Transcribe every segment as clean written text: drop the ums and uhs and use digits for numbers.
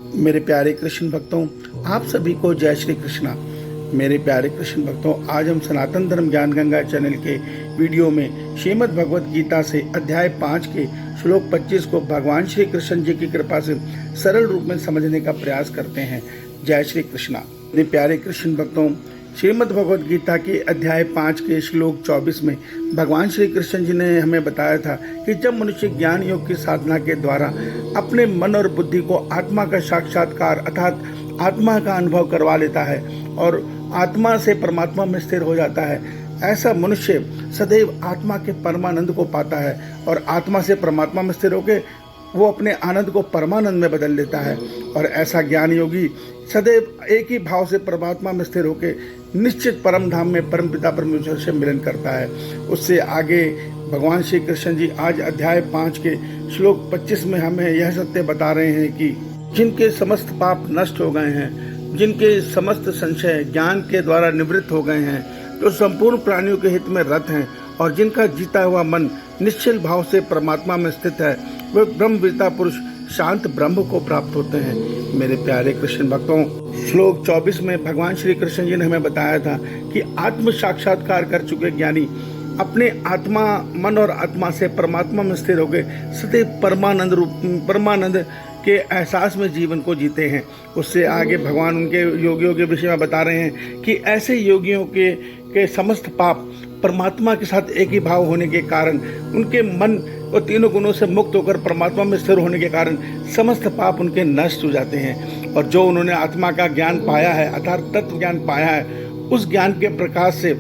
मेरे प्यारे कृष्ण भक्तों, आप सभी को जय श्री कृष्णा। मेरे प्यारे कृष्ण भक्तों, आज हम सनातन धर्म ज्ञान गंगा चैनल के वीडियो में श्रीमद् भगवत गीता से अध्याय 5 के श्लोक 25 को भगवान श्री कृष्ण जी की कृपा से सरल रूप में समझने का प्रयास करते हैं। जय श्री कृष्णा। मेरे प्यारे कृष्ण भक्तों, श्रीमद् भगवत गीता के अध्याय 5 के श्लोक 24 में भगवान श्री कृष्ण जी ने हमें बताया था कि जब मनुष्य ज्ञान योग की साधना के द्वारा अपने मन और बुद्धि को आत्मा का साक्षात्कार अर्थात आत्मा का अनुभव करवा लेता है और आत्मा से परमात्मा में स्थिर हो जाता है, ऐसा मनुष्य सदैव आत्मा के परमानंद को पाता है और आत्मा से परमात्मा में स्थिर होकर वो अपने आनंद को परमानंद में बदल लेता है। और ऐसा ज्ञान योगी सदैव एक ही भाव से परमात्मा में स्थिर होकर निश्चित परम धाम में परमपिता परमेश्वर से मिलन करता है। उससे आगे भगवान श्री कृष्ण जी आज अध्याय 5 के श्लोक 25 में हमें यह सत्य बता रहे हैं कि जिनके समस्त पाप नष्ट हो गए हैं, जिनके समस्त संशय ज्ञान के द्वारा निवृत्त हो गए हैं, जो संपूर्ण प्राणियों के हित में रत हैं और जिनका जीता हुआ मन निश्चल भाव से परमात्मा में स्थित है, वे ब्रह्मविद्ता पुरुष शांत ब्रह्म को प्राप्त होते हैं। मेरे प्यारे कृष्ण भक्तों, श्लोक 24 में भगवान श्री कृष्ण जी ने हमें बताया था कि आत्म साक्षात्कार कर चुके ज्ञानी अपने आत्मा मन और आत्मा से परमात्मा में स्थिर हो गए सदैव परमानंद के एहसास में जीवन को जीते हैं। उससे आगे भगवान उनके योगियों के विषय में बता रहे हैं कि ऐसे योगियों के समस्त पाप परमात्मा के साथ एक ही भाव होने के कारण, उनके मन और तीनों गुणों से मुक्त होकर परमात्मा में स्थिर होने के कारण समस्त पाप उनके नष्ट हो जाते हैं। और जो उन्होंने आत्मा का ज्ञान पाया है अर्थात तत्व ज्ञान पाया है, उस ज्ञान के प्रकाश से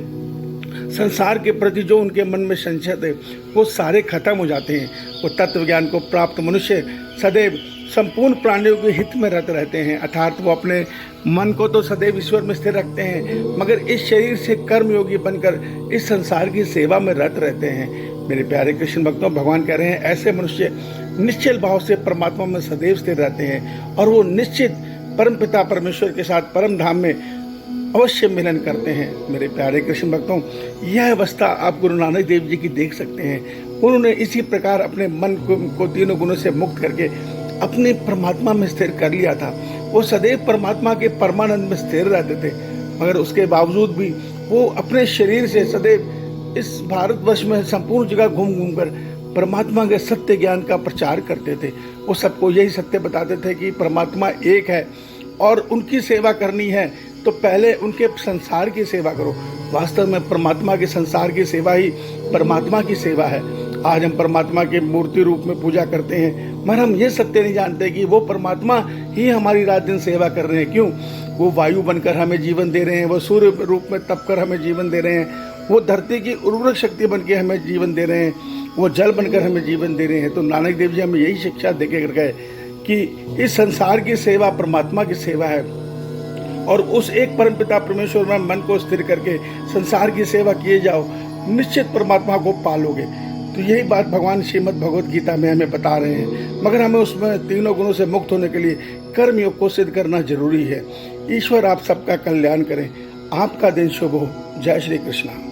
संसार के प्रति जो उनके मन में संशय थे वो सारे खत्म हो जाते हैं। वो तत्व ज्ञान को प्राप्त मनुष्य सदैव संपूर्ण प्राणियों के हित में रत रहते हैं, अर्थात वो अपने मन को तो सदैव ईश्वर में स्थिर रखते हैं मगर इस शरीर से कर्मयोगी बनकर इस संसार की सेवा में रत रहते हैं। मेरे प्यारे कृष्ण भक्तों, भगवान कह रहे हैं ऐसे मनुष्य निश्चल भाव से परमात्मा में सदैव स्थिर रहते हैं और वो निश्चित परमपिता परमेश्वर के साथ परम धाम में अवश्य मिलन करते हैं। मेरे प्यारे कृष्ण भक्तों, यह अवस्था आप गुरु नानक देव जी की देख सकते हैं। उन्होंने इसी प्रकार अपने मन को तीनों गुणों से मुक्त करके अपने परमात्मा में स्थिर कर लिया था। वो सदैव परमात्मा के परमानंद में स्थिर रहते थे मगर उसके बावजूद भी वो अपने शरीर से सदैव इस भारतवर्ष में संपूर्ण जगह घूम घूम कर परमात्मा के सत्य ज्ञान का प्रचार करते थे। वो सबको यही सत्य बताते थे कि परमात्मा एक है और उनकी सेवा करनी है तो पहले उनके संसार की सेवा करो। वास्तव में परमात्मा के संसार की सेवा ही परमात्मा की सेवा है। आज हम परमात्मा के मूर्ति रूप में पूजा करते हैं मगर हम ये सत्य नहीं जानते कि वो परमात्मा ही हमारी रात दिन सेवा कर रहे हैं। क्यों? वो वायु बनकर हमें जीवन दे रहे हैं, वो सूर्य रूप में तप कर हमें जीवन दे रहे हैं, वो धरती की उर्वरक शक्ति बन के हमें जीवन दे रहे हैं, वो जल बनकर हमें जीवन दे रहे हैं। तो नानक देव जी हमें यही शिक्षा दे के गए कि इस संसार की सेवा परमात्मा की सेवा है और उस एक परमपिता परमेश्वर में मन को स्थिर करके संसार की सेवा किए जाओ, निश्चित परमात्मा को पालोगे। तो यही बात भगवान श्रीमद् भगवत गीता में हमें बता रहे हैं मगर हमें उसमें तीनों गुणों से मुक्त होने के लिए कर्म योग को सिद्ध करना जरूरी है। ईश्वर आप सबका कल्याण करें। आपका दिन शुभ हो। जय श्री कृष्णा।